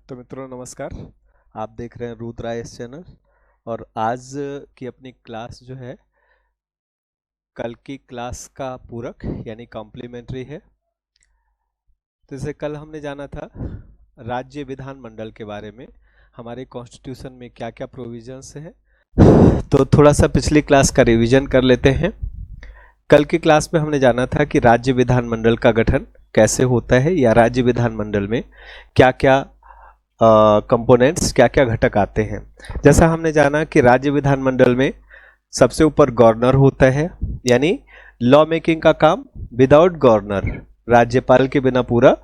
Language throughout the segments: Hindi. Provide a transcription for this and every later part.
तो मित्रों नमस्कार। आप देख रहे हैं रुद्र आईएएस चैनल और आज की अपनी क्लास जो है कल की क्लास का पूरक यानी कॉम्प्लीमेंट्री है। तो जैसे कल हमने जाना था राज्य विधानमंडल के बारे में, हमारे कॉन्स्टिट्यूशन में क्या क्या प्रोविजंस है। तो थोड़ा सा पिछली क्लास का रिवीजन कर लेते हैं। कल की क्लास में हमने जाना था कि राज्य विधानमंडल का गठन कैसे होता है या राज्य विधानमंडल में क्या क्या कंपोनेंट्स क्या क्या घटक आते हैं। जैसा हमने जाना कि राज्य विधानमंडल में सबसे ऊपर गवर्नर होता है, यानी लॉ मेकिंग का काम विदाउट गवर्नर राज्यपाल के बिना पूरा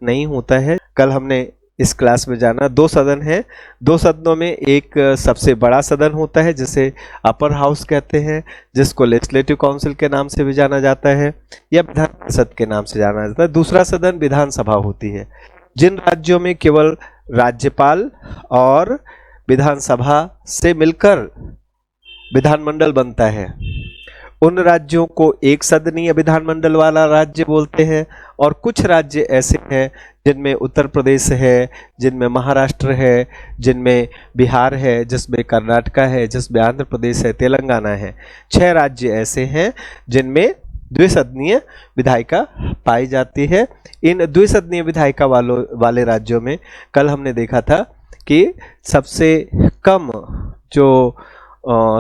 नहीं होता है। कल हमने इस क्लास में जाना दो सदन है, दो सदनों में एक सबसे बड़ा सदन होता है जिसे अपर हाउस कहते हैं, जिसको लेजिस्लेटिव काउंसिल के नाम से भी जाना जाता है या विधान परिषद के नाम से जाना जाता है। दूसरा सदन विधानसभा होती है। जिन राज्यों में केवल राज्यपाल और विधानसभा से मिलकर विधानमंडल बनता है उन राज्यों को एक सदनीय विधानमंडल वाला राज्य बोलते हैं। और कुछ राज्य ऐसे हैं जिनमें उत्तर प्रदेश है, जिनमें महाराष्ट्र है, जिनमें बिहार है, जिसमें कर्नाटका है, जिसमें आंध्र प्रदेश है, तेलंगाना है। 6 राज्य ऐसे हैं जिनमें द्विसदनीय विधायिका पाई जाती है। इन द्विसदनीय विधायिका वाले राज्यों में कल हमने देखा था कि सबसे कम जो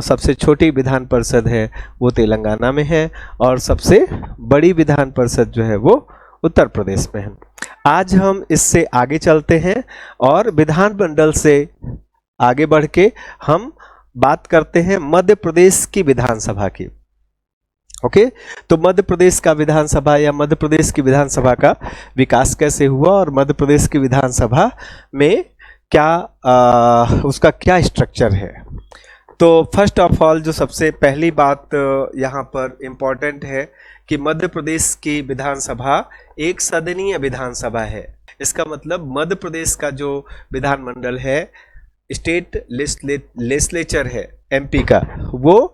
सबसे छोटी विधान परिषद है वो तेलंगाना में है और सबसे बड़ी विधान परिषद जो है वो उत्तर प्रदेश में है। आज हम इससे आगे चलते हैं और विधानमंडल से आगे बढ़ के हम बात करते हैं मध्य प्रदेश की विधानसभा की। ओके, तो मध्य प्रदेश का विधानसभा या मध्य प्रदेश की विधानसभा का विकास कैसे हुआ और मध्य प्रदेश की विधानसभा में क्या उसका क्या स्ट्रक्चर है। तो फर्स्ट ऑफ ऑल जो सबसे पहली बात यहाँ पर इम्पॉर्टेंट है कि मध्य प्रदेश की विधानसभा एक सदनीय विधानसभा है। इसका मतलब मध्य प्रदेश का जो विधानमंडल है, स्टेट लेजिस्लेचर है एमपी का, वो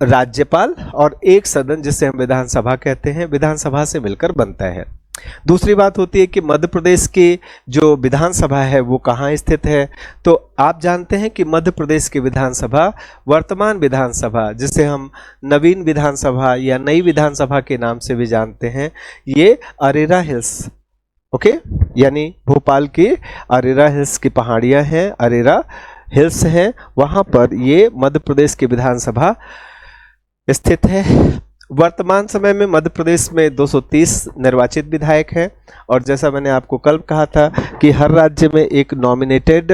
राज्यपाल और एक सदन जिसे हम विधानसभा कहते हैं, विधानसभा से मिलकर बनता है। दूसरी बात होती है कि मध्य प्रदेश की जो विधानसभा है वो कहाँ स्थित है। तो आप जानते हैं कि मध्य प्रदेश की विधानसभा, वर्तमान विधानसभा जिसे हम नवीन विधानसभा या नई विधानसभा के नाम से भी जानते हैं, ये अरेरा हिल्स, ओके, यानी भोपाल की अरेरा हिल्स की पहाड़ियाँ हैं, अरेरा हिल्स हैं, वहाँ पर ये मध्य प्रदेश की विधानसभा स्थित है। वर्तमान समय में मध्य प्रदेश में 230 निर्वाचित विधायक हैं और जैसा मैंने आपको कल कहा था कि हर राज्य में एक नॉमिनेटेड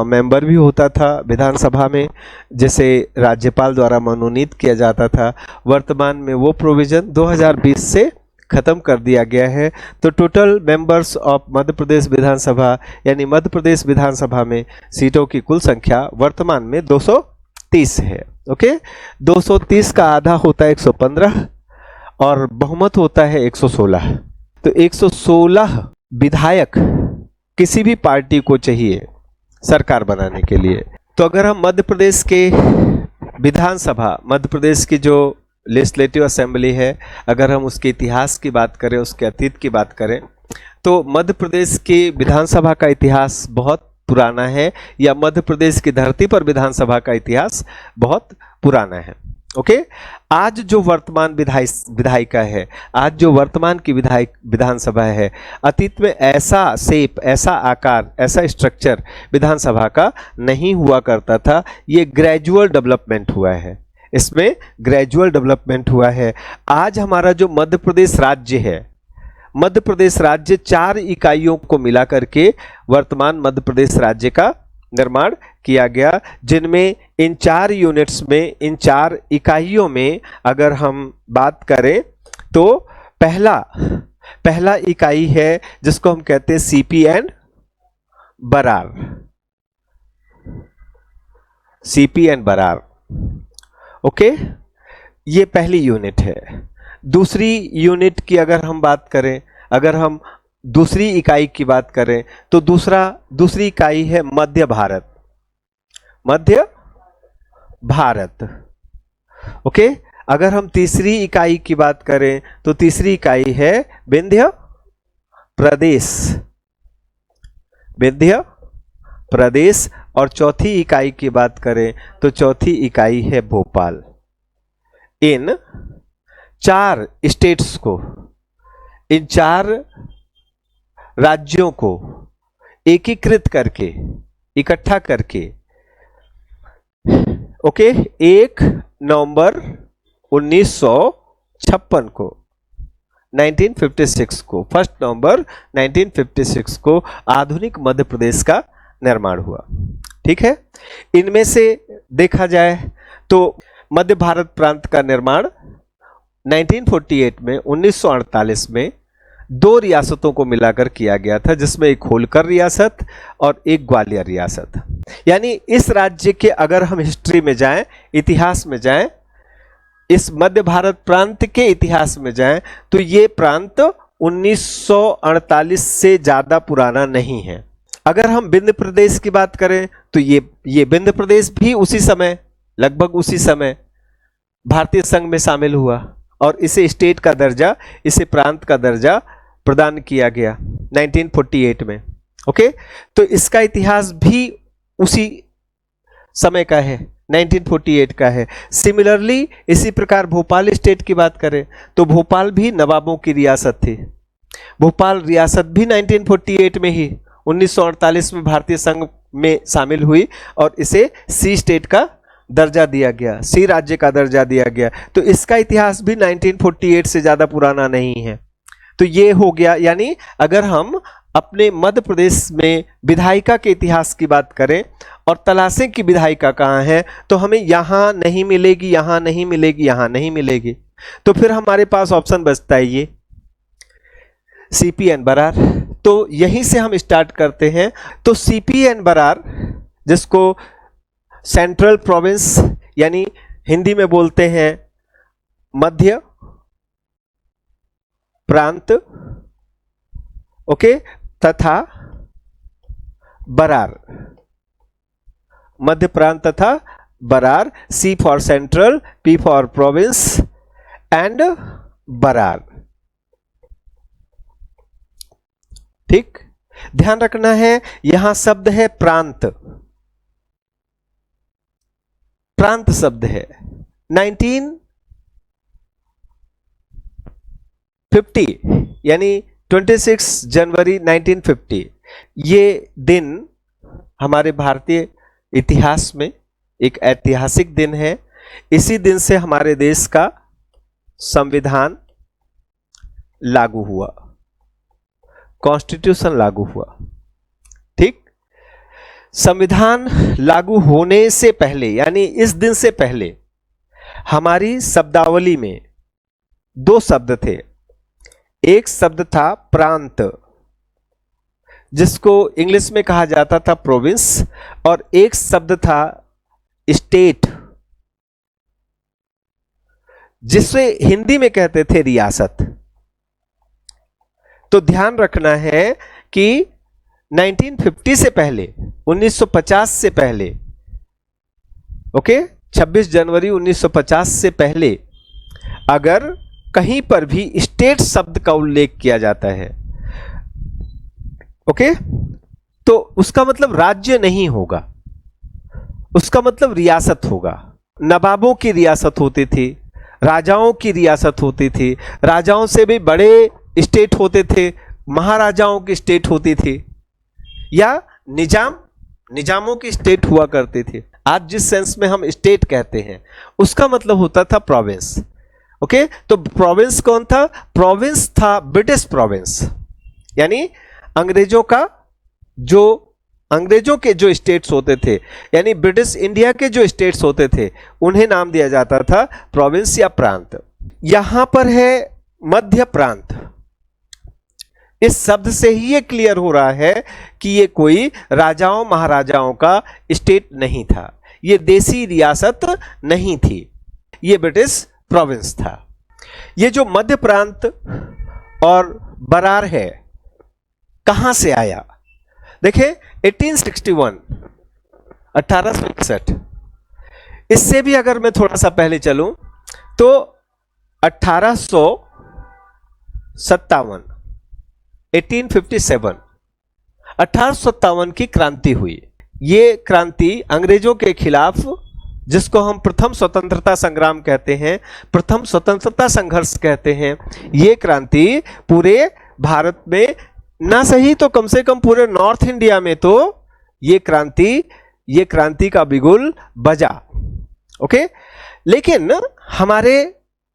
मेंबर भी होता था विधानसभा में, जिसे राज्यपाल द्वारा मनोनीत किया जाता था। वर्तमान में वो प्रोविजन 2020 से खत्म कर दिया गया है। तो total members of Madhya Pradesh विधानसभा यानी मध्य प्रदेश विधानसभा में सीटों की कुल संख्या वर्तमान में 230 है। ओके, 230 का आधा होता है 115 और बहुमत होता है 116। तो 116 विधायक किसी भी पार्टी को चाहिए सरकार बनाने के लिए। तो अगर हम मध्य प्रदेश के विधानसभा, मध्य प्रदेश की जो लेजिस्लेटिव असेंबली है, अगर हम उसके इतिहास की बात करें, उसके अतीत की बात करें, तो मध्य प्रदेश की विधानसभा का इतिहास बहुत पुराना है या मध्य प्रदेश की धरती पर विधानसभा का इतिहास बहुत पुराना है। ओके, आज जो वर्तमान विधायिका है, आज जो वर्तमान की विधानसभा है, अतीत में ऐसा शेप, ऐसा आकार, ऐसा स्ट्रक्चर विधानसभा का नहीं हुआ करता था। ये ग्रेजुअल डेवलपमेंट हुआ है, इसमें ग्रेजुअल डेवलपमेंट हुआ है। आज हमारा जो मध्य प्रदेश राज्य है, मध्य प्रदेश राज्य 4 इकाइयों को मिला करके वर्तमान मध्य प्रदेश राज्य का निर्माण किया गया, जिनमें इन 4 यूनिट्स में, इन 4 इकाइयों में अगर हम बात करें तो पहला इकाई है जिसको हम कहते हैं CP and Berar, CP and Berar. Okay, ये पहली यूनिट है। दूसरी यूनिट की अगर हम बात करें, अगर हम दूसरी इकाई की बात करें तो दूसरी इकाई है मध्य भारत, मध्य भारत। ओके, अगर हम तीसरी इकाई की बात करें तो तीसरी इकाई है विंध्य प्रदेश, विंध्य प्रदेश, और चौथी इकाई की बात करें तो चौथी इकाई है भोपाल। इन 4 स्टेट्स को, इन 4 राज्यों को एकीकृत करके, इकट्ठा करके, ओके, 1 नवंबर 1956 को, 1956 को, 1 नवंबर 1956 को आधुनिक मध्य प्रदेश का निर्माण हुआ। ठीक है, इनमें से देखा जाए तो मध्य भारत प्रांत का निर्माण 1948 में, 1948 में 2 रियासतों को मिलाकर किया गया था, जिसमें एक होलकर रियासत और एक ग्वालियर रियासत। यानी इस राज्य के अगर हम हिस्ट्री में जाएं, इतिहास में जाएं, इस मध्य भारत प्रांत के इतिहास में जाएं, तो ये प्रांत 1948 से ज्यादा पुराना नहीं है। अगर हम विंध्य प्रदेश की बात करें तो ये विंध्य प्रदेश भी उसी समय, लगभग उसी समय भारतीय संघ में शामिल हुआ और इसे स्टेट का दर्जा, इसे प्रांत का दर्जा प्रदान किया गया 1948 में। ओके, तो इसका इतिहास भी उसी समय का है, 1948 का है। सिमिलरली इसी प्रकार भोपाल स्टेट की बात करें तो भोपाल भी नवाबों की रियासत थी। भोपाल रियासत भी 1948 में ही 1948 में भारतीय संघ में शामिल हुई और इसे सी स्टेट का दर्जा दिया गया, सी राज्य का दर्जा दिया गया। तो इसका इतिहास भी 1948 से ज्यादा पुराना नहीं है। तो ये हो गया, यानी अगर हम अपने मध्य प्रदेश में विधायिका के इतिहास की बात करें और तलाशें कि विधायिका कहाँ है, तो हमें यहां नहीं मिलेगी, यहां नहीं मिलेगी, यहां नहीं मिलेगी। तो फिर हमारे पास ऑप्शन बचता है ये सीपी एंड बरार। तो यहीं से हम स्टार्ट करते हैं। तो सीपी एंड बरार, जिसको सेंट्रल प्रोविंस यानी हिंदी में बोलते हैं मध्य प्रांत, ओके, तथा बरार, मध्य प्रांत तथा Berar, C for central, P for province and Berar. ठीक, ध्यान रखना है यहां शब्द है प्रांत, प्रांत शब्द है। 1950 यानी 26 जनवरी 1950, ये दिन हमारे भारतीय इतिहास में एक ऐतिहासिक दिन है। इसी दिन से हमारे देश का संविधान लागू हुआ, कॉन्स्टिट्यूशन लागू हुआ। ठीक, संविधान लागू होने से पहले यानी इस दिन से पहले हमारी शब्दावली में 2 शब्द थे। एक शब्द था प्रांत, जिसको इंग्लिश में कहा जाता था प्रोविंस, और एक शब्द था स्टेट, जिसे हिंदी में कहते थे रियासत। तो ध्यान रखना है कि 1950 से पहले, 1950 से पहले, ओके, 26 जनवरी 1950 से पहले अगर कहीं पर भी स्टेट शब्द का उल्लेख किया जाता है, ओके, तो उसका मतलब राज्य नहीं होगा, उसका मतलब रियासत होगा। नवाबों की रियासत होती थी, राजाओं की रियासत होती थी, राजाओं से भी बड़े स्टेट होते थे, महाराजाओं की स्टेट होती थी, या निजामों की स्टेट हुआ करती थी। आज जिस सेंस में हम स्टेट कहते हैं उसका मतलब होता था प्रोविंस। ओके, तो प्रोविंस कौन था? प्रोविंस था ब्रिटिश प्रोविंस, यानी अंग्रेजों के जो स्टेट्स होते थे, यानी ब्रिटिश इंडिया के जो स्टेट्स होते थे, उन्हें नाम दिया जाता था प्रोविंस या प्रांत। यहां पर है मध्य प्रांत। इस शब्द से ही ये क्लियर हो रहा है कि ये कोई राजाओं महाराजाओं का स्टेट नहीं था, ये देसी रियासत नहीं थी, ये ब्रिटिश प्रोविंस था। ये जो मध्य प्रांत और बरार है, कहां से आया? देखिए 1861, 1861। इससे भी अगर मैं थोड़ा सा पहले चलूं तो 1857, 1857, 1857 की क्रांति हुई। ये क्रांति अंग्रेजों के खिलाफ, जिसको हम प्रथम स्वतंत्रता संग्राम कहते हैं, प्रथम स्वतंत्रता संघर्ष कहते हैं, ये क्रांति पूरे भारत में ना सही तो कम से कम पूरे नॉर्थ इंडिया में तो ये क्रांति का बिगुल बजा। ओके, लेकिन हमारे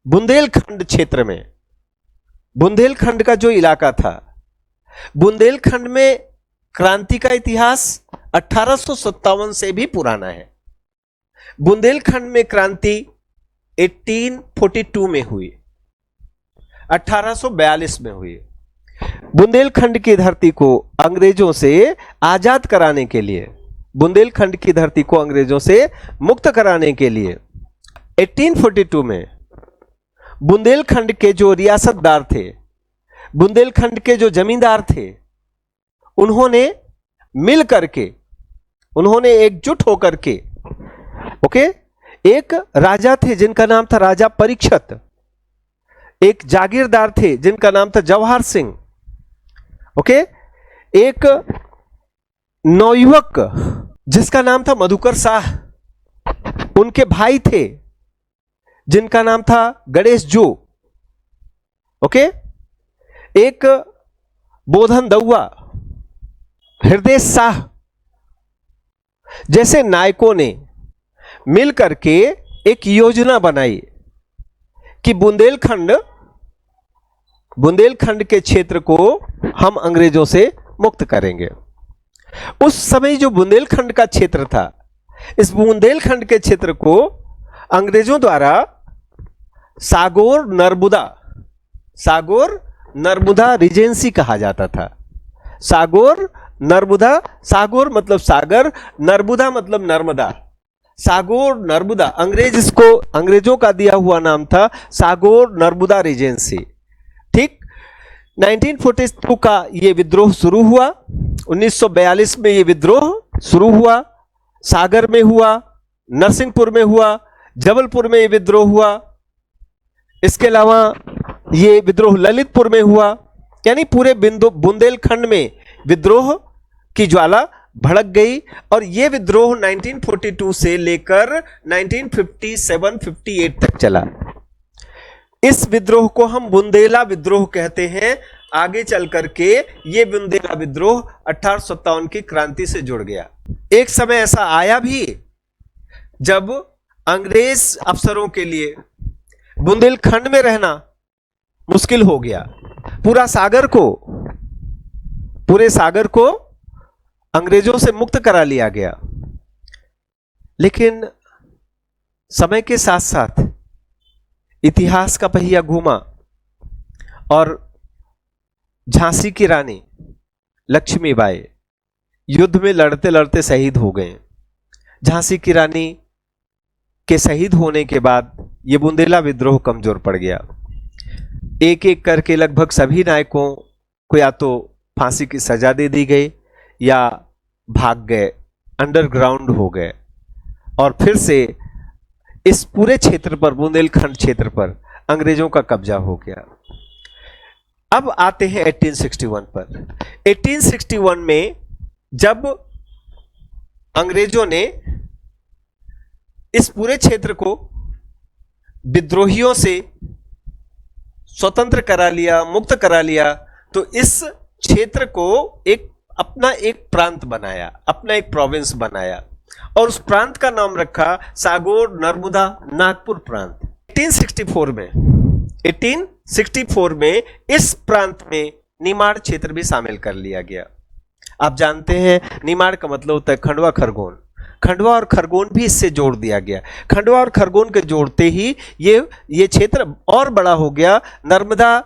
बुंदेलखंड क्षेत्र में, बुंदेलखंड का जो इलाका था, बुंदेलखंड में क्रांति का इतिहास 1857 से भी पुराना है। बुंदेलखंड में क्रांति 1842 में हुई, 1842 में हुई। बुंदेलखंड की धरती को अंग्रेजों से आजाद कराने के लिए, बुंदेलखंड की धरती को अंग्रेजों से मुक्त कराने के लिए 1842 में बुंदेलखंड के जो रियासतदार थे, बुंदेलखंड के जो जमींदार थे, उन्होंने मिल करके, उन्होंने एकजुट होकर के, ओके, एक राजा थे जिनका नाम था राजा परीक्षित, एक जागीरदार थे जिनका नाम था जवाहर सिंह, ओके, एक नौयुवक जिसका नाम था मधुकर शाह, उनके भाई थे जिनका नाम था गणेश जो, ओके, एक बोधन दउआ, हृदय शाह जैसे नायकों ने मिलकर के एक योजना बनाई कि बुंदेलखंड के क्षेत्र को हम अंग्रेजों से मुक्त करेंगे। उस समय जो बुंदेलखंड का क्षेत्र था, इस बुंदेलखंड के क्षेत्र को अंग्रेजों द्वारा सागौर नर्मदा रीजेंसी कहा जाता था। सागौर नर्मदा, सागौर मतलब सागर, नर्मदा मतलब नर्मदा, सागौर नर्मदा, अंग्रेजों का दिया हुआ नाम था सागौर नर्मदा रीजेंसी। ठीक, 1942 का ये विद्रोह शुरू हुआ, 1942 में ये विद्रोह शुरू हुआ, सागर में हुआ, नरसिंहपुर में हुआ, जबलपुर में ये विद्रोह हुआ, इसके अलावा ये विद्रोह ललितपुर में हुआ, यानी पूरे बुंदेलखंड में विद्रोह की ज्वाला भड़क गई। और ये विद्रोह 1942 से लेकर 1957-58 तक चला। इस विद्रोह को हम बुंदेला विद्रोह कहते हैं। आगे चल करके ये बुंदेला विद्रोह 1857 की क्रांति से जुड़ गया। एक समय ऐसा आया भी जब अंग्रेज अफसरों के लिए बुंदेलखंड में रहना मुश्किल हो गया। पूरे सागर को अंग्रेजों से मुक्त करा लिया गया। लेकिन समय के साथ साथ इतिहास का पहिया घूमा और झांसी की रानी लक्ष्मीबाई युद्ध में लड़ते लड़ते शहीद हो गए। झांसी की रानी के शहीद होने के बाद यह बुंदेला विद्रोह कमजोर पड़ गया। एक एक करके लगभग सभी नायकों को या तो फांसी की सजा दे दी गई या भाग गए, अंडरग्राउंड हो गए, और फिर से इस पूरे क्षेत्र पर, बुंदेलखंड क्षेत्र पर अंग्रेजों का कब्जा हो गया। अब आते हैं 1861 पर। 1861 में जब अंग्रेजों ने इस पूरे क्षेत्र को विद्रोहियों से स्वतंत्र करा लिया, मुक्त करा लिया, तो इस क्षेत्र को अपना एक प्रांत बनाया, अपना एक प्रोविंस बनाया, और उस प्रांत का नाम रखा सागौर नर्मदा नागपुर प्रांत। 1864 में इस प्रांत में निमाड़ क्षेत्र भी शामिल कर लिया गया। आप जानते हैं निमाड़ का मतलब होता है खंडवा खरगोन। खंडवा और खरगोन भी इससे जोड़ दिया गया। खंडवा और खरगोन के जोड़ते ही ये क्षेत्र और बड़ा हो गया। नर्मदा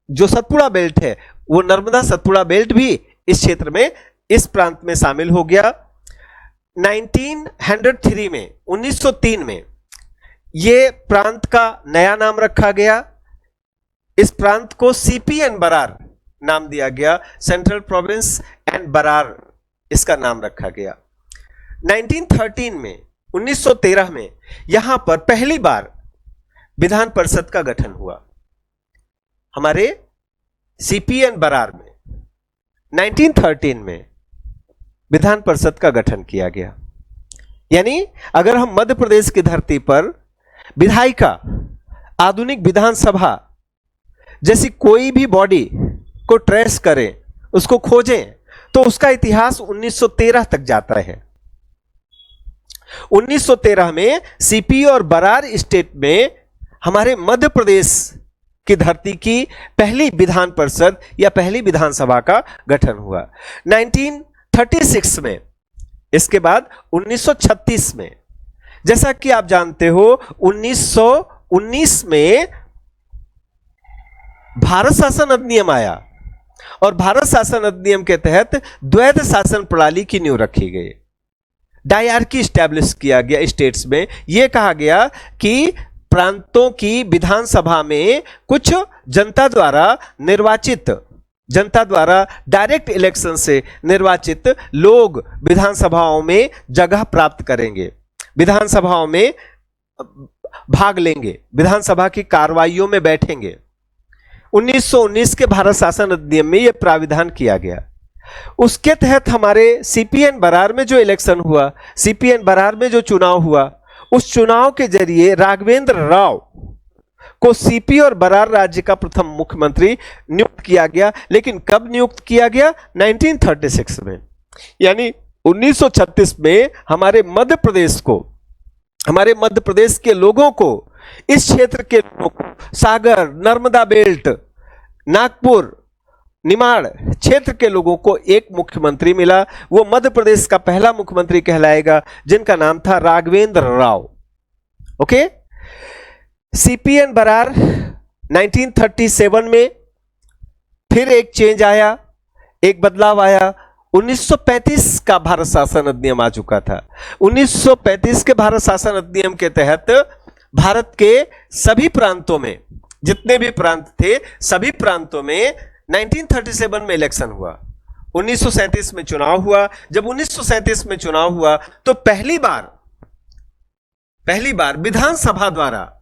जो सतपुड़ा बेल्ट है, वो नर्मदा सतपुड़ा बेल्ट भी इस क्षेत्र में, इस प्रांत में शामिल हो गया। 1903 में, 1903 में ये प्रांत का नया नाम रखा गया। इस प्रांत को सीपी एंड बरार नाम दिया गया, सेंट्रल प्रोविंस एंड बरार इसका नाम रखा गया। 1913 में, 1913 में यहां पर पहली बार विधान परिषद का गठन हुआ हमारे सीपी एंड बरार में। 1913 में विधान परिषद का गठन किया गया। यानी अगर हम मध्य प्रदेश की धरती पर विधायिका, आधुनिक विधानसभा जैसी कोई भी बॉडी को ट्रेस करें, उसको खोजें, तो उसका इतिहास 1913 तक जाता है। 1913 में सीपी और बरार स्टेट में हमारे मध्य प्रदेश की धरती की पहली विधान परिषद या पहली विधानसभा का गठन हुआ 1936 में। इसके बाद 1936 में, जैसा कि आप जानते हो, 1919 में भारत शासन अधिनियम आया और भारत शासन अधिनियम के तहत द्वैध शासन प्रणाली की नींव रखी गई। डायरकी स्टैब्लिश किया गया स्टेट्स में। यह कहा गया कि प्रांतों की विधानसभा में कुछ जनता द्वारा निर्वाचित, जनता द्वारा डायरेक्ट इलेक्शन से निर्वाचित लोग विधानसभाओं में जगह प्राप्त करेंगे, विधानसभाओं में भाग लेंगे, विधानसभा की कार्रवाइयों में बैठेंगे। 1919 के भारत शासन अधिनियम में यह प्राविधान किया गया। उसके तहत हमारे सीपीएन बरार में जो इलेक्शन हुआ, सीपीएन बरार में जो चुनाव हुआ, उस चुनाव के जरिए राघवेंद्र राव को सीपी और बरार राज्य का प्रथम मुख्यमंत्री नियुक्त किया गया। लेकिन कब नियुक्त किया गया? 1936 में। यानी 1936 में हमारे मध्य प्रदेश को, हमारे मध्य प्रदेश के लोगों को, इस क्षेत्र के लोगों को, सागर, नर्मदा बेल्ट, नागपुर, निमाड़ क्षेत्र के लोगों को एक मुख्यमंत्री मिला। वो मध्य प्रदेश का पहला मुख्यमंत्री कहलाएगा, जिनका नाम था राघवेंद्र राव। ओके, सीपीएन बरार 1937 में फिर एक चेंज आया, एक बदलाव आया। 1935 का भारत शासन अधिनियम आ चुका था। 1935 के भारत शासन अधिनियम के तहत भारत के सभी प्रांतों में, जितने भी प्रांत थे, सभी प्रांतों में 1937 में इलेक्शन हुआ। 1937 में चुनाव हुआ। जब 1937 में चुनाव हुआ तो पहली बार विधानसभा द्वारा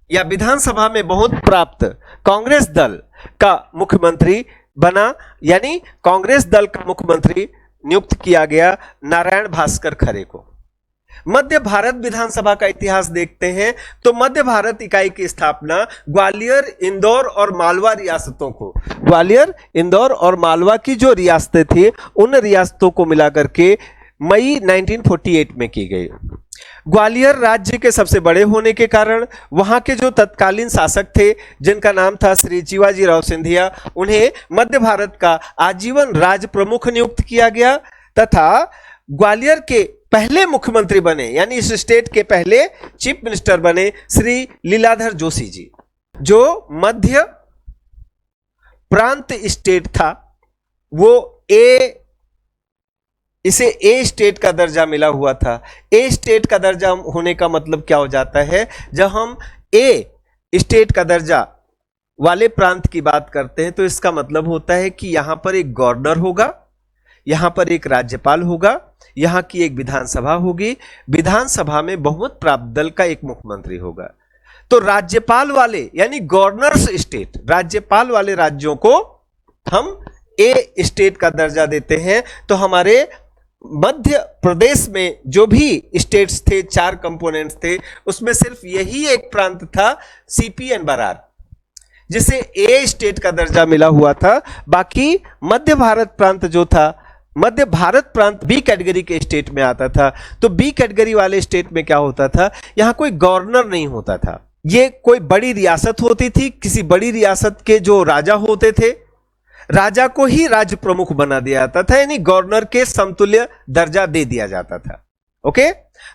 या विधानसभा में बहुमत प्राप्त कांग्रेस दल का मुख्यमंत्री बना। यानी कांग्रेस दल का मुख्यमंत्री नियुक्त किया गया नारायण भास्कर खरे को। मध्य भारत विधानसभा का इतिहास देखते हैं तो मध्य भारत इकाई की स्थापना ग्वालियर, इंदौर और मालवा रियासतों को, ग्वालियर, इंदौर और मालवा की जो रियासतें थी, उन रियासतों को मिलाकर के मई 1948 में की गई। ग्वालियर राज्य के सबसे बड़े होने के कारण वहां के जो तत्कालीन शासक थे, जिनका नाम था श्री शिवाजीराव सिंधिया, उन्हें मध्य भारत का आजीवन राज प्रमुख नियुक्त किया गया तथा ग्वालियर के पहले मुख्यमंत्री बने, यानी इस स्टेट के पहले चीफ मिनिस्टर बने श्री लीलाधर जोशी जी। जो मध्य प्रांत स्टेट था, वो इसे ए स्टेट का दर्जा मिला हुआ था। ए स्टेट का दर्जा होने का मतलब क्या हो जाता है? जब हम ए स्टेट का दर्जा वाले प्रांत की बात करते हैं तो इसका मतलब होता है कि यहां पर एक गवर्नर होगा, यहां पर एक राज्यपाल होगा, यहां की एक विधानसभा होगी, विधानसभा में बहुमत प्राप्त दल का एक मुख्यमंत्री होगा। तो राज्यपाल वाले यानी गवर्नर्स स्टेट, राज्यपाल वाले राज्यों को हम ए स्टेट का दर्जा देते हैं। तो हमारे मध्य प्रदेश में जो भी स्टेट्स थे, 4 कंपोनेंट्स थे, उसमें सिर्फ यही एक प्रांत था सीपीएन बरार, जिसे ए स्टेट का दर्जा मिला हुआ था। बाकी मध्य भारत प्रांत जो था, मध्य भारत प्रांत बी कैटेगरी के स्टेट में आता था। तो बी कैटेगरी वाले स्टेट में क्या होता था? यहां कोई गवर्नर नहीं होता था, ये कोई बड़ी रियासत होती थी। किसी बड़ी रियासत के जो राजा होते थे, राजा को ही राज्य प्रमुख बना दिया जाता था, यानी गवर्नर के समतुल्य दर्जा दे दिया जाता था। ओके,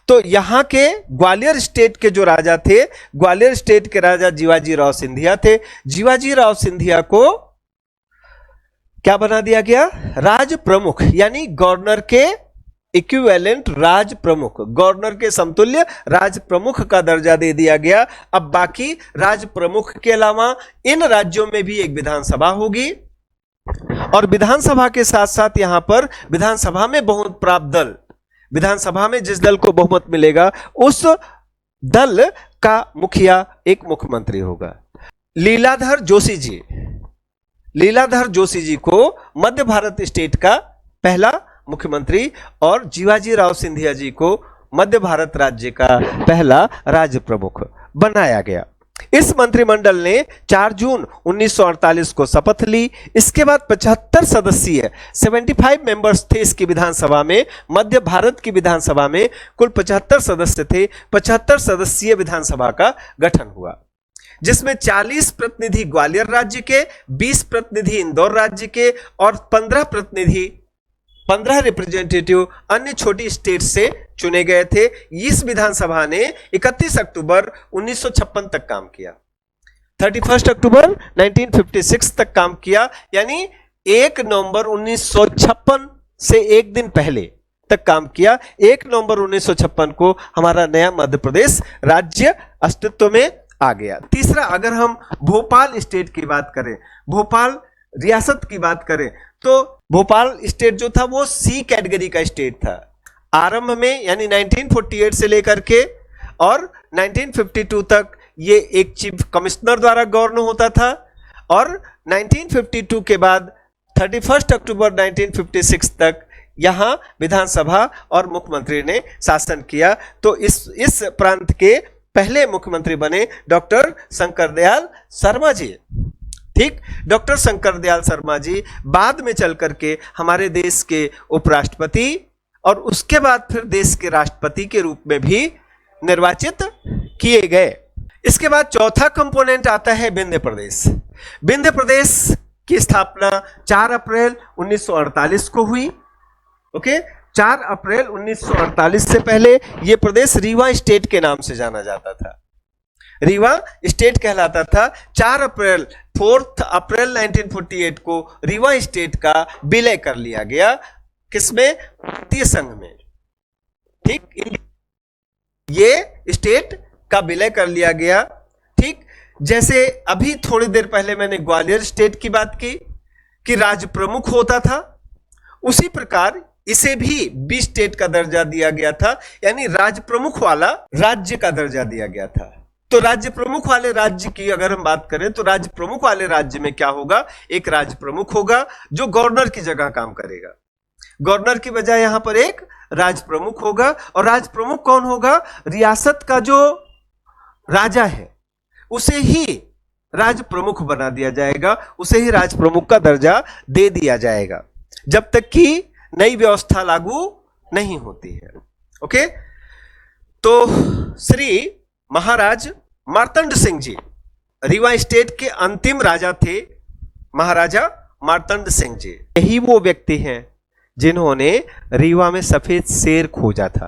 तो यहां के ग्वालियर स्टेट के जो राजा थे, ग्वालियर स्टेट के राजा जीवाजीराव सिंधिया थे। जीवाजीराव सिंधिया को क्या बना दिया गया? राज प्रमुख, यानी गवर्नर के इक्विवेलेंट राज प्रमुख, गवर्नर के समतुल्य राज प्रमुख का दर्जा दे दिया गया। अब बाकी राज प्रमुख के अलावा इन राज्यों में भी एक विधानसभा होगी और विधानसभा के साथ साथ यहां पर विधानसभा में बहुमत प्राप्त दल, विधानसभा में जिस दल को बहुमत मिलेगा उस दल का मुखिया एक मुख्यमंत्री होगा। लीलाधर जोशी जी, लीलाधर जोशी जी को मध्य भारत स्टेट का पहला मुख्यमंत्री और जीवाजी राव सिंधिया जी को मध्य भारत राज्य का पहला राज्य प्रमुख बनाया गया। इस मंत्रिमंडल ने 4 जून 1948 को शपथ ली। इसके बाद 75 सदस्यीय 75 मेंबर्स थे इसकी विधानसभा में। मध्य भारत की विधानसभा में कुल 75 सदस्य थे। 75 सदस्यीय विधानसभा का गठन हुआ, जिसमें 40 प्रतिनिधि ग्वालियर राज्य के, 20 प्रतिनिधि इंदौर राज्य के और 15 रिप्रेजेंटेटिव अन्य छोटी स्टेट से चुने गए थे। इस विधानसभा ने 31 अक्टूबर 1956 तक काम किया, 31 अक्टूबर 1956 तक काम किया, यानी 1 नवंबर 1956 से एक दिन पहले तक काम किया। 1 नवंबर 1956 को हमारा नया मध्य प्रदेश राज्य अस्तित्व में आ गया। तीसरा, अगर हम भोपाल स्टेट की बात करें, भोपाल रियासत की बात करें, तो भोपाल स्टेट जो था वो सी कैटेगरी का स्टेट था। आरंभ में यानी 1948 से लेकर के और 1952 तक ये एक चीफ कमिश्नर द्वारा गवर्न होता था, और 1952 के बाद 31 अक्टूबर 1956 तक यहां विधानसभा और मुख्यमंत्री ने शासन किया। तो इस प्रांत के पहले मुख्यमंत्री बने डॉक्टर शंकरदयाल शर्मा जी। ठीक, डॉक्टर शंकरदयाल शर्मा जी बाद में चल करके हमारे देश के उपराष्ट्रपति और उसके बाद फिर देश के राष्ट्रपति के रूप में भी निर्वाचित किए गए। इसके बाद चौथा कंपोनेंट आता है विंध्य प्रदेश। विंध्य प्रदेश की स्थापना 4 अप्रैल 1948 को हुई। ओके, 4 अप्रैल 1948 से पहले यह प्रदेश रीवा स्टेट के नाम से जाना जाता था, रीवा स्टेट कहलाता था। 4 अप्रैल 4 अप्रैल 1948 को रीवा स्टेट का विलय कर लिया गया, किसमें? भारतीय संघ में। ठीक, ये स्टेट का विलय कर लिया गया। ठीक, जैसे अभी थोड़ी देर पहले मैंने ग्वालियर स्टेट की बात की कि राज्य प्रमुख होता था, उसी प्रकार इसे भी बी स्टेट का दर्जा दिया गया था, यानी राज्य प्रमुख वाला राज्य का दर्जा दिया गया था। तो राज्य प्रमुख वाले राज्य की अगर हम बात करें तो राज्य प्रमुख वाले राज्य में क्या होगा? एक राज्य प्रमुख होगा जो गवर्नर की जगह काम करेगा। गवर्नर की बजाय यहां पर एक राज्य प्रमुख होगा, और राज्य प्रमुख कौन होगा? रियासत का जो राजा है उसे ही राज्य प्रमुख बना दिया जाएगा, उसे ही राज्य प्रमुख का दर्जा दे दिया जाएगा, जब तक कि नई व्यवस्था लागू नहीं होती है। ओके, तो श्री महाराज मार्तंड सिंह जी रीवा स्टेट के अंतिम राजा थे, महाराजा मार्तंड सिंह जी। यही वो व्यक्ति हैं जिन्होंने रीवा में सफेद शेर खोजा था।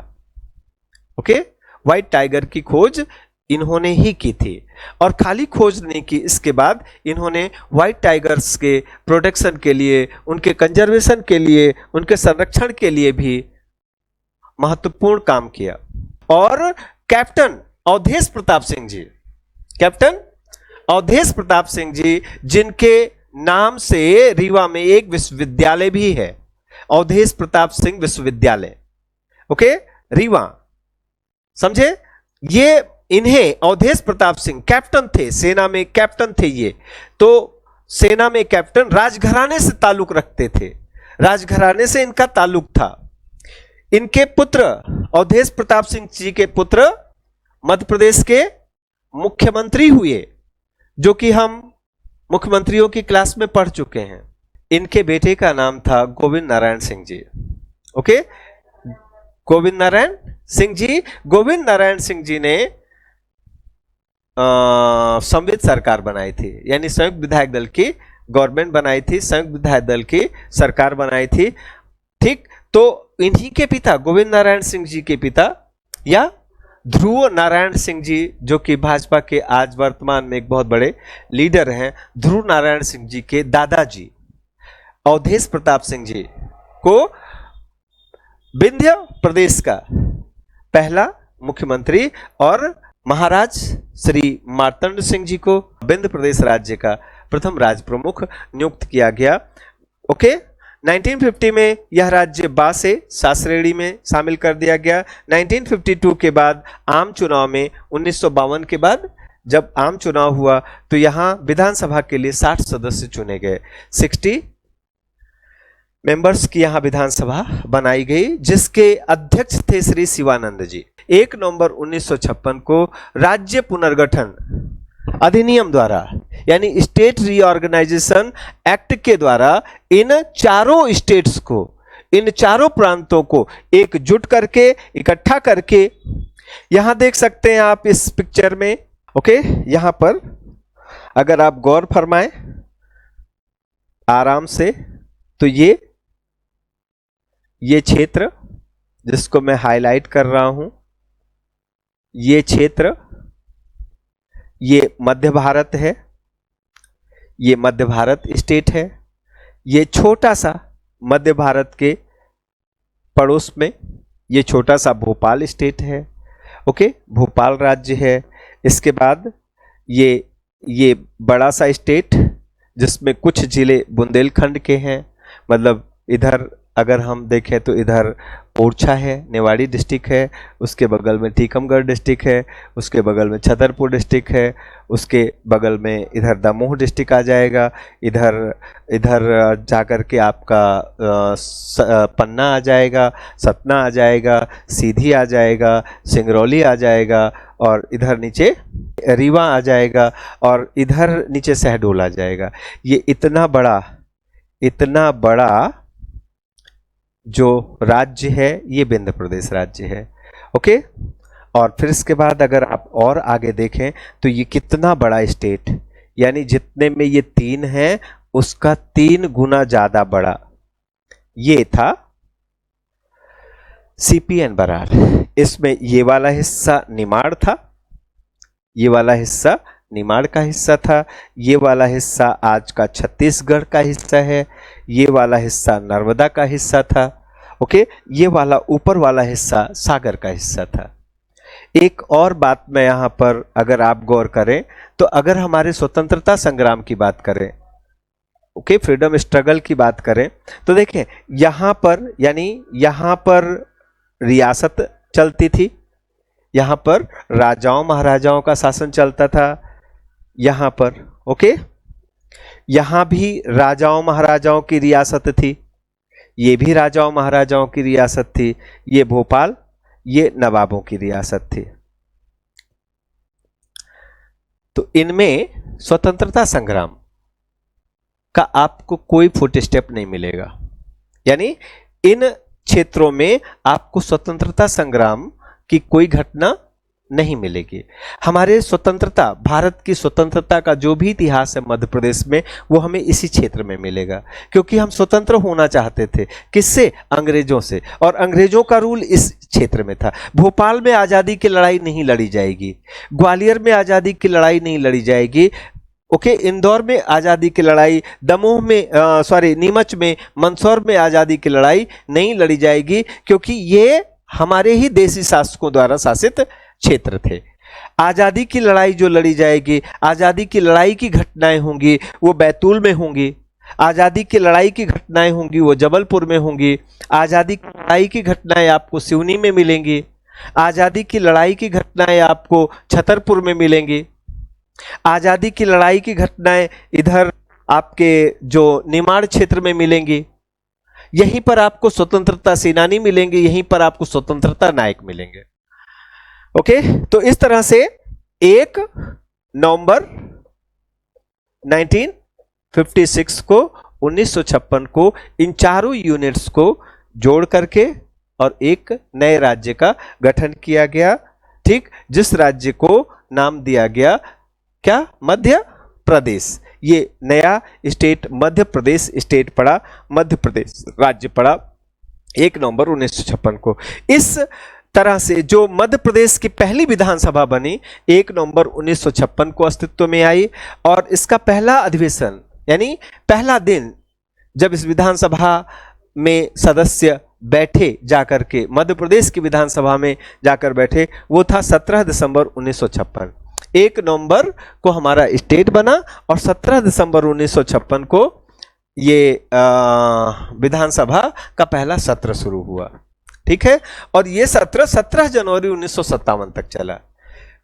ओके, व्हाइट टाइगर की खोज इन्होंने ही की थी, और खाली खोज नहीं की, इसके बाद इन्होंने व्हाइट टाइगर्स के प्रोटेक्शन के लिए, उनके कंजर्वेशन के लिए, उनके संरक्षण के लिए भी महत्वपूर्ण काम किया। और कैप्टन अवधेश प्रताप सिंह जी, कैप्टन अवधेश प्रताप सिंह जी, जिनके नाम से रीवा में एक विश्वविद्यालय भी है, अवधेश प्रताप सिंह विश्वविद्यालय। ओके, रीवा, समझे? ये इन्हें अवधेश प्रताप सिंह कैप्टन थे, सेना में कैप्टन थे ये। तो सेना में कैप्टन राजघराने से ताल्लुक रखते थे, राजघराने से इनका ताल्लुक था। इनके पुत्र अवधेश प्रताप सिंह जी के पुत्र मध्य प्रदेश के मुख्यमंत्री हुए, जो कि हम मुख्यमंत्रियों की क्लास में पढ़ चुके हैं। इनके बेटे का नाम था गोविंद नारायण सिंह जी। ओके, गोविंद नारायण सिंह जी। गोविंद नारायण सिंह जी ने संवित सरकार बनाई थी, यानी संयुक्त विधायक दल की गवर्नमेंट बनाई थी, संयुक्त विधायक दल की सरकार बनाई थी। ठीक, तो इन्हीं के पिता गोविंद नारायण सिंह जी के पिता या ध्रुव नारायण सिंह जी, जो कि भाजपा के आज वर्तमान में एक बहुत बड़े लीडर हैं, ध्रुव नारायण सिंह जी के दादाजी अवधेश प्रताप सिंह जी को विंध्य प्रदेश का पहला मुख्यमंत्री और महाराज श्री मार्तंड सिंह जी को विंध्य प्रदेश राज्य का प्रथम राज्य प्रमुख नियुक्त किया गया। ओके, 1950 में यह राज्य बा से सा श्रेणी में शामिल कर दिया गया। 1952 के बाद आम चुनाव में 1952 के बाद जब आम चुनाव हुआ तो यहां विधानसभा के लिए 60 सदस्य चुने गए। 60 मेंबर्स की यहाँ विधानसभा बनाई गई, जिसके अध्यक्ष थे श्री शिवानंद जी। 1 नवंबर 1956 को राज्य पुनर्गठन अधिनियम द्वारा यानी स्टेट रीऑर्गेनाइजेशन एक्ट के द्वारा इन चारों स्टेट्स को, इन चारों प्रांतों को एकजुट करके, इकट्ठा करके, यहां देख सकते हैं आप इस पिक्चर में। ओके, यहां पर अगर आप गौर फरमाएं आराम से, तो ये क्षेत्र जिसको मैं हाईलाइट कर रहा हूं, ये क्षेत्र, ये मध्य भारत है, ये मध्य भारत स्टेट है। ये छोटा सा मध्य भारत के पड़ोस में ये छोटा सा भोपाल स्टेट है। ओके, भोपाल राज्य है। इसके बाद ये बड़ा सा स्टेट जिसमें कुछ जिले बुंदेलखंड के हैं, मतलब इधर अगर हम देखें तो इधर ओरछा है, नेवाड़ी डिस्ट्रिक्ट है, उसके बगल में टीकमगढ़ डिस्ट्रिक्ट है, उसके बगल में छतरपुर डिस्ट्रिक्ट है, उसके बगल में इधर दमोह डिस्ट्रिक्ट आ जाएगा, इधर जाकर के आपका पन्ना आ जाएगा, सतना आ जाएगा, सीधी आ जाएगा, सिंगरौली आ जाएगा, और इधर नीचे रीवा आ जाएगा, और इधर नीचे शहडोल आ जाएगा। ये इतना बड़ा जो राज्य है ये विंध्य प्रदेश राज्य है। ओके, और फिर इसके बाद अगर आप और आगे देखें तो ये कितना बड़ा स्टेट, यानी जितने में ये 3 है उसका 3 गुना ज्यादा बड़ा ये था सीपीएन बरार। इसमें ये वाला हिस्सा निमाड़ था, ये वाला हिस्सा निमाड़ का हिस्सा था, ये वाला हिस्सा आज का छत्तीसगढ़ का हिस्सा है, ये वाला हिस्सा नर्मदा का हिस्सा था। ओके, ये वाला ऊपर वाला हिस्सा सागर का हिस्सा था। एक और बात मैं यहां पर अगर आप गौर करें तो अगर हमारे स्वतंत्रता संग्राम की बात करें, ओके, फ्रीडम स्ट्रगल की बात करें, तो देखें यहां पर, यानी यहां पर रियासत चलती थी, यहां पर राजाओं महाराजाओं का शासन चलता था यहां पर। ओके, यहां भी राजाओं महाराजाओं की रियासत थी, ये भी राजाओं महाराजाओं की रियासत थी, ये भोपाल, ये नवाबों की रियासत थी। तो इनमें स्वतंत्रता संग्राम का आपको कोई फुटस्टेप नहीं मिलेगा, यानी इन क्षेत्रों में आपको स्वतंत्रता संग्राम की कोई घटना नहीं मिलेगी। हमारे स्वतंत्रता, भारत की स्वतंत्रता का जो भी इतिहास है मध्य प्रदेश में, वो हमें इसी क्षेत्र में मिलेगा, क्योंकि हम स्वतंत्र होना चाहते थे। किससे? अंग्रेजों से, और अंग्रेजों का रूल इस क्षेत्र में था। भोपाल में आजादी की लड़ाई नहीं लड़ी जाएगी, ग्वालियर में आजादी की लड़ाई नहीं लड़ी जाएगी, ओके, इंदौर में आजादी की लड़ाई, दमोह में नीमच में, मंदसौर में आजादी की लड़ाई नहीं लड़ी जाएगी, क्योंकि ये हमारे ही देशी शासकों द्वारा शासित क्षेत्र थे। आजादी की लड़ाई जो लड़ी जाएगी, आजादी की लड़ाई की घटनाएं होंगी वो बैतूल में होंगी, आजादी की लड़ाई की घटनाएं होंगी वो जबलपुर में होंगी, आजादी की लड़ाई की घटनाएं आपको सिवनी में मिलेंगी, आजादी की लड़ाई की घटनाएं आपको छतरपुर में मिलेंगी, आजादी की लड़ाई की घटनाएं इधर आपके जो निमाड़ क्षेत्र में मिलेंगी। यहीं पर आपको स्वतंत्रता सेनानी मिलेंगे, यहीं पर आपको स्वतंत्रता नायक मिलेंगे। ओके, तो इस तरह से 1 नवंबर 1956 को 1956 को इन चारों यूनिट्स को जोड़ करके और एक नए राज्य का गठन किया गया, ठीक, जिस राज्य को नाम दिया गया क्या? मध्य प्रदेश। ये नया स्टेट मध्य प्रदेश स्टेट पड़ा, मध्य प्रदेश राज्य पड़ा 1 नवंबर 1956 को। इस तरह से जो मध्य प्रदेश की पहली विधानसभा बनी 1 नवंबर 1956 को अस्तित्व में आई, और इसका पहला अधिवेशन यानी पहला दिन जब इस विधानसभा में सदस्य बैठे जाकर के, मध्य प्रदेश की विधानसभा में जाकर बैठे, वो था 17 दिसंबर 1956। 1 नवंबर को हमारा स्टेट बना और 17 दिसंबर 1956 को ये विधानसभा का पहला सत्र शुरू हुआ, ठीक है। और ये सत्र 17 जनवरी 1957 तक चला।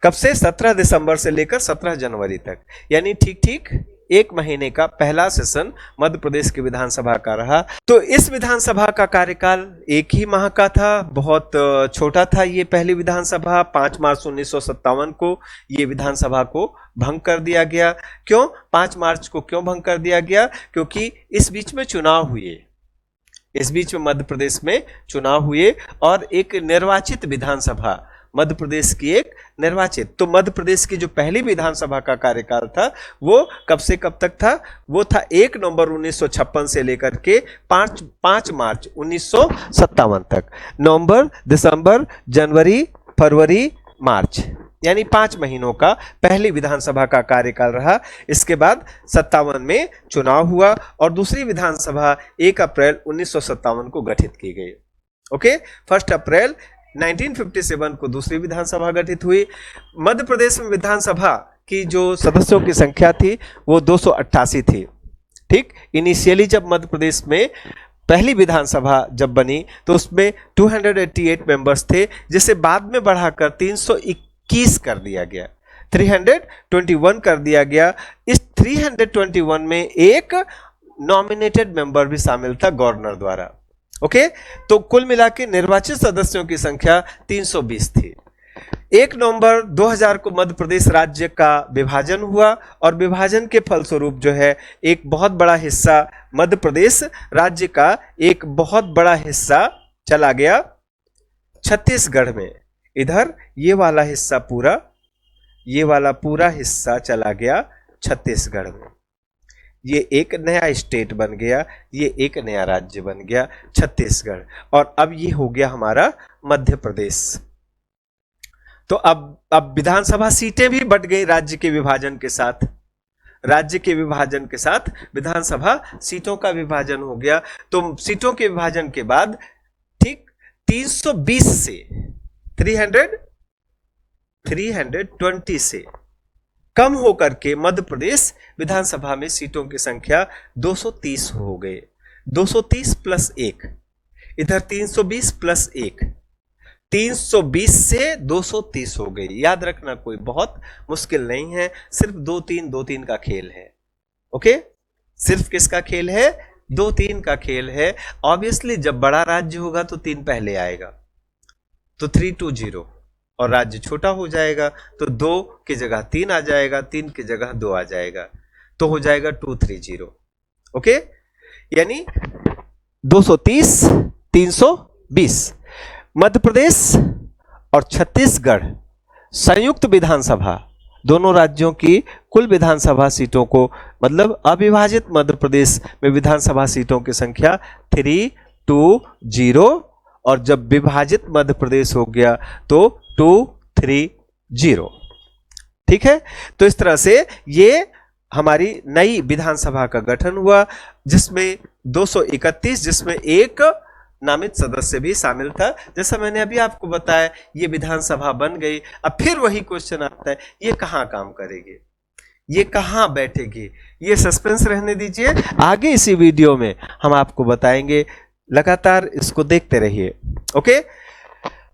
कब से? 17 दिसंबर से लेकर 17 जनवरी तक, यानी ठीक ठीक एक महीने का पहला सेशन मध्य प्रदेश की विधानसभा का रहा। तो इस विधानसभा का कार्यकाल एक ही माह का था, बहुत छोटा था। ये पहली विधानसभा 5 मार्च 1957 को ये विधानसभा को भंग कर दिया गया। क्यों 5 मार्च को क्यों भंग कर दिया गया? क्योंकि इस बीच में चुनाव हुए, इस बीच में मध्य प्रदेश में चुनाव हुए और एक निर्वाचित विधानसभा, मध्य प्रदेश की एक निर्वाचित, तो मध्य प्रदेश की जो पहली विधानसभा का कार्यकाल था वो कब से कब तक था? वो था 1 नवंबर 1956 से लेकर के 5 मार्च 1957 तक। नवंबर, दिसंबर, जनवरी, फरवरी, मार्च, यानी 5 महीनों का पहली विधानसभा का कार्यकाल रहा। इसके बाद 57 में चुनाव हुआ और दूसरी विधानसभा 1 अप्रैल 1957 को गठित की गई। ओके, 1 अप्रैल 1957 को दूसरी विधानसभा गठित हुई। मध्य प्रदेश में विधानसभा की जो सदस्यों की संख्या थी वो 288 थी। ठीक, इनिशियली जब मध्य प्रदेश में पहली विधानसभा जब बनी तो उसमें 288 मेंबर्स थे, जिसे बाद में बढ़ाकर 321 कर दिया गया, 321 कर दिया गया। इस 321 में एक नॉमिनेटेड मेंबर भी शामिल था गवर्नर द्वारा। ओके, तो कुल मिला के निर्वाचित सदस्यों की संख्या 320 थी। 1 नवंबर 2000 को मध्य प्रदेश राज्य का विभाजन हुआ और विभाजन के फलस्वरूप जो है एक बहुत बड़ा हिस्सा मध्य प्रदेश राज्य का एक बहुत बड़ा हिस्सा चला गया छत्तीसगढ़ में। इधर ये वाला हिस्सा पूरा, ये वाला पूरा हिस्सा चला गया छत्तीसगढ़ में। ये एक नया स्टेट बन गया, ये एक नया राज्य बन गया छत्तीसगढ़, और अब ये हो गया हमारा मध्य प्रदेश। तो अब विधानसभा सीटें भी बढ़ गई राज्य के विभाजन के साथ, राज्य के विभाजन के साथ विधानसभा सीटों का विभाजन हो गया। तो सीटों के विभाजन के बाद ठीक 320 से 320 से कम होकर के मध्य प्रदेश विधानसभा में सीटों की संख्या 230 हो गए। 230 प्लस 1, इधर 320 प्लस 1, 320 से 230 हो गई। याद रखना कोई बहुत मुश्किल नहीं है, सिर्फ 2-3 का खेल है। ओके, सिर्फ किसका खेल है? 2-3 का खेल है। ऑब्वियसली जब बड़ा राज्य होगा तो 3 पहले आएगा, तो 320, और राज्य छोटा हो जाएगा तो 2 की जगह 3 आ जाएगा, 3 की जगह 2 आ जाएगा, तो हो जाएगा 230। ओके, यानी 230, 320। मध्य प्रदेश और छत्तीसगढ़ संयुक्त विधानसभा, दोनों राज्यों की कुल विधानसभा सीटों को, मतलब अविभाजित मध्य प्रदेश में विधानसभा सीटों की संख्या 320, और जब विभाजित मध्य प्रदेश हो गया तो 230। ठीक है, तो इस तरह से ये हमारी नई विधानसभा का गठन हुआ, जिसमें 231, जिसमें एक नामित सदस्य भी शामिल था। जैसा मैंने अभी आपको बताया, ये विधानसभा बन गई। अब फिर वही क्वेश्चन आता है, ये कहां काम करेगी, ये कहां बैठेगी? ये सस्पेंस रहने दीजिए, आगे इसी वीडियो में हम आपको बताएंगे। लगातार इसको देखते रहिए। ओके,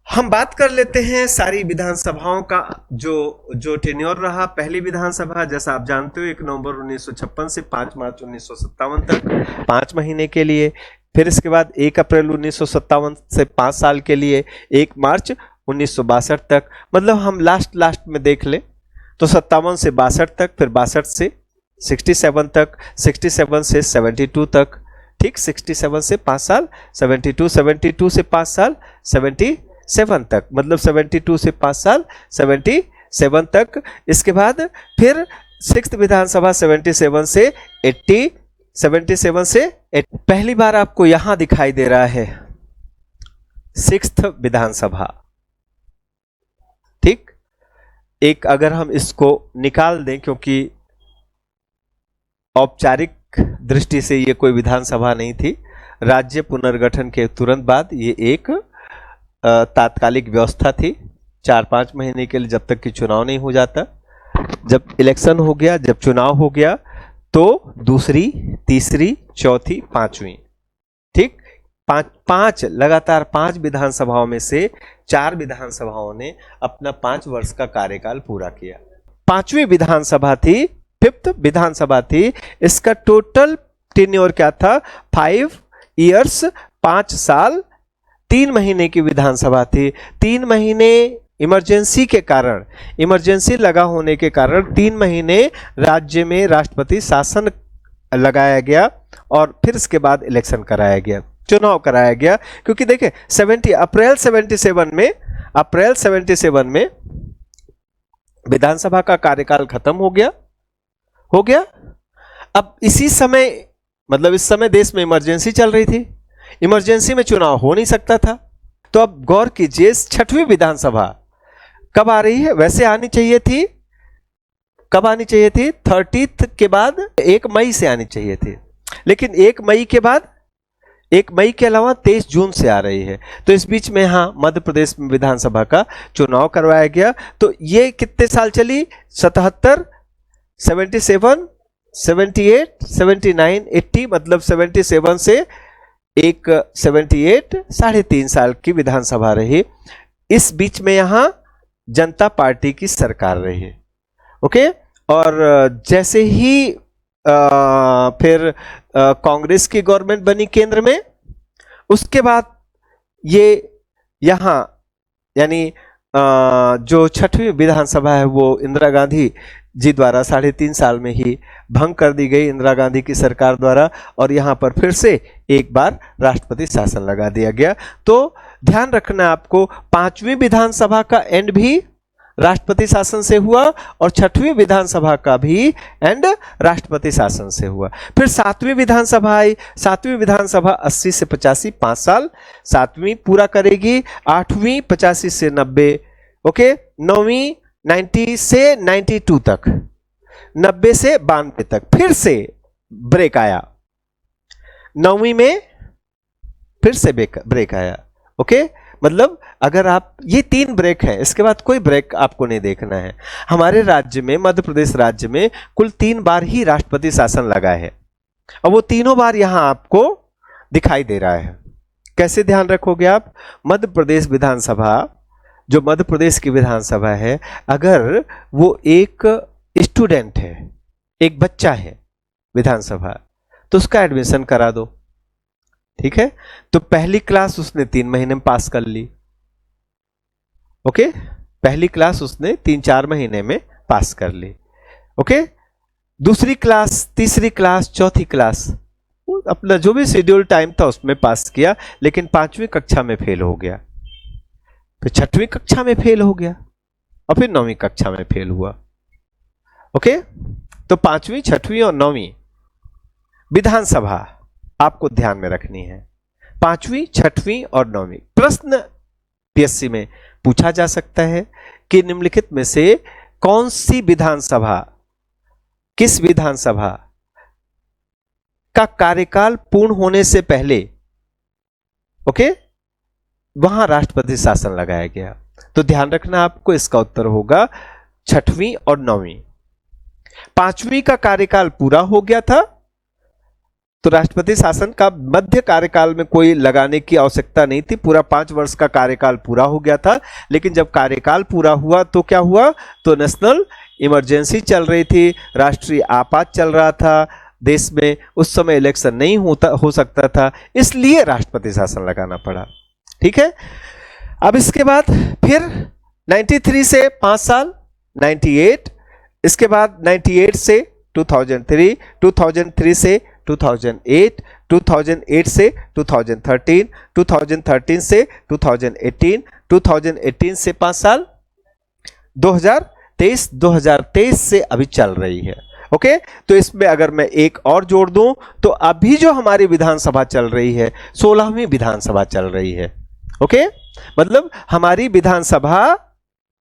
हम बात कर लेते हैं सारी विधानसभाओं का जो टेन्योर रहा। पहली विधानसभा जैसा आप जानते हो 1 नवंबर 1956 से 5 मार्च 1957 तक 5 महीने के लिए। फिर इसके बाद 1 अप्रैल 1957 से 5 साल के लिए 1 मार्च 1962 तक। मतलब हम लास्ट में देख ले तो 57 से 62 तक, फिर 62 से 67 तक, 67 से 72 तक। ठीक, 67 से 5 साल, 72 से 5 साल, 77 तक, मतलब 72 से 5 साल, 77 तक। इसके बाद फिर 6th विधानसभा 77 से 80, 77 से 80। पहली बार आपको यहां दिखाई दे रहा है 6th विधानसभा। ठीक, एक अगर हम इसको निकाल दें, क्योंकि औपचारिक दृष्टि से ये कोई विधानसभा नहीं थी, राज्य पुनर्गठन के तुरंत बाद ये एक तात्कालिक व्यवस्था थी 4-5 महीने के लिए, जब तक कि चुनाव नहीं हो जाता। जब इलेक्शन हो गया, जब चुनाव हो गया, तो दूसरी, तीसरी, चौथी, 5वीं, ठीक, पांच लगातार 5 विधानसभाओं में से 4 विधानसभाओं ने अपना 5 वर्ष का कार्यकाल पूरा किया। 5वीं विधानसभा थी 5th विधानसभा थी, इसका टोटल टेन्योर क्या था? 5 इयर्स, 5 साल 3 महीने की विधानसभा थी। 3 महीने इमरजेंसी के कारण, इमरजेंसी लगा होने के कारण 3 महीने राज्य में राष्ट्रपति शासन लगाया गया और फिर इसके बाद इलेक्शन कराया गया, चुनाव कराया गया। क्योंकि देखिए अप्रैल 77 में विधानसभा का कार्यकाल खत्म हो गया। अब इसी समय, मतलब इस समय देश में इमरजेंसी चल रही थी, इमरजेंसी में चुनाव हो नहीं सकता था। तो अब गौर कीजिए, 6वीं विधानसभा कब आ रही है? वैसे आनी चाहिए थी, कब आनी चाहिए थी? 30 के बाद 1 मई से आनी चाहिए थी, लेकिन 1 मई के बाद, 1 मई के अलावा 23 जून से आ रही है। तो इस बीच में यहां मध्य प्रदेश में विधानसभा का चुनाव करवाया गया। तो ये कितने साल चली? 77, 77, 78, 79, 80, मतलब 77 से 78, 3.5 साल की विधानसभा रही। इस बीच में यहां जनता पार्टी की सरकार रही। ओके, और जैसे ही फिर कांग्रेस की गवर्नमेंट बनी केंद्र में, उसके बाद ये यहां यानी जो 6वीं विधानसभा है वो इंदिरा गांधी जी द्वारा 3.5 साल में ही भंग कर दी गई, इंदिरा गांधी की सरकार द्वारा, और यहां पर फिर से एक बार राष्ट्रपति शासन लगा दिया गया। तो ध्यान रखना आपको, 5वीं विधानसभा का एंड भी राष्ट्रपति शासन से हुआ और 6वीं विधानसभा का भी एंड राष्ट्रपति शासन से हुआ। फिर 7वीं विधानसभा आई। 7वीं विधानसभा 80 से 85, 5 साल 7वीं पूरा करेगी। 8वीं 85 से 90, ओके। 9वीं 90 से 92 तक, 90 से 92 तक फिर से ब्रेक आया। 9वीं में फिर से ब्रेक आया, ओके। मतलब अगर आप, ये 3 ब्रेक है, इसके बाद कोई ब्रेक आपको नहीं देखना है। हमारे राज्य में, मध्य प्रदेश राज्य में कुल 3 बार ही राष्ट्रपति शासन लगा है और वो तीनों बार यहां आपको दिखाई दे रहा है। कैसे ध्यान रखोगे आप? मध्य प्रदेश विधानसभा, जो मध्य प्रदेश की विधानसभा है, अगर वो एक स्टूडेंट है, एक बच्चा है विधानसभा, तो उसका एडमिशन करा दो, ठीक है। तो पहली क्लास उसने 3 महीने में पास कर ली, ओके। पहली क्लास उसने 3-4 महीने में पास कर ली, ओके। दूसरी क्लास, तीसरी क्लास, चौथी क्लास, अपना जो भी शेड्यूल टाइम था उसमें पास किया, लेकिन 5वीं कक्षा में फेल हो गया, फिर 6वीं कक्षा में फेल हो गया और फिर 9वीं कक्षा में फेल हुआ, ओके। तो 5वीं, 6वीं और 9वीं विधानसभा आपको ध्यान में रखनी है। 5वीं, 6वीं और 9वीं। प्रश्न पीएससी में पूछा जा सकता है कि निम्नलिखित में से कौन सी विधानसभा, किस विधानसभा का कार्यकाल पूर्ण होने से पहले, ओके, वहां राष्ट्रपति शासन लगाया गया? तो ध्यान रखना आपको, इसका उत्तर होगा 6वीं और 9वीं। 5वीं का कार्यकाल पूरा हो गया था, तो राष्ट्रपति शासन का मध्य कार्यकाल में कोई लगाने की आवश्यकता नहीं थी, पूरा 5 वर्ष का कार्यकाल पूरा हो गया था। लेकिन जब कार्यकाल पूरा हुआ तो क्या हुआ? तो नेशनल इमरजेंसी चल रही थी, राष्ट्रीय आपात चल रहा था देश में, उस समय इलेक्शन नहीं हो सकता था, इसलिए राष्ट्रपति शासन लगाना पड़ा, ठीक है। अब इसके बाद फिर 93 से 5 साल, 98, इसके बाद 98 से 2003, 2003 से 2008, 2008 से 2013, 2013 से 2018, 2018 से 5 साल, 2023 से अभी चल रही है, ओके। तो इसमें अगर मैं एक और जोड़ दूं तो अभी जो हमारी विधानसभा चल रही है 16वीं विधानसभा चल रही है, ओके। मतलब हमारी विधानसभा